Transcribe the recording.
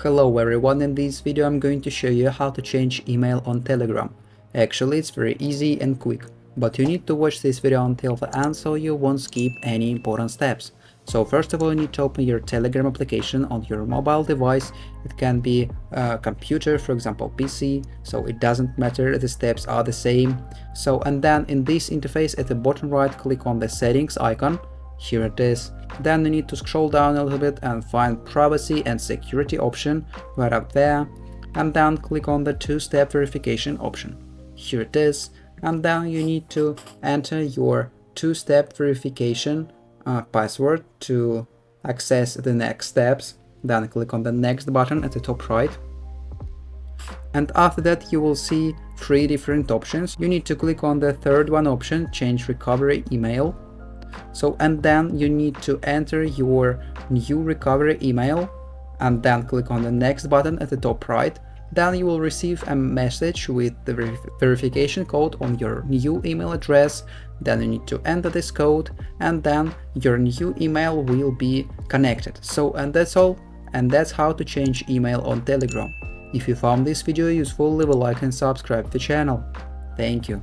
Hello everyone, in this video I'm going to show you how to change email on Telegram. Actually, it's very easy and quick, but you need to watch this video until the end so you won't skip any important steps. So first of all, you need to open your Telegram application on your mobile device. It can be a computer, for example PC, so it doesn't matter, the steps are the same. And then in this interface at the bottom right, click on the settings icon. Here it is. Then you need to scroll down a little bit and find privacy and security option right up there, and then click on the two-step verification option. Here it is, and then you need to enter your two-step verification password to access the next steps. Then click on the next button at the top right, and after that you will see three different options. You need to click on the third one option, change recovery email. And then you need to enter your new recovery email and then click on the next button at the top right. Then you will receive a message with the verification code on your new email address. Then you need to enter this code and then your new email will be connected. And that's all, and that's how to change email on Telegram. If you found this video useful, leave a like and subscribe to the channel. Thank you.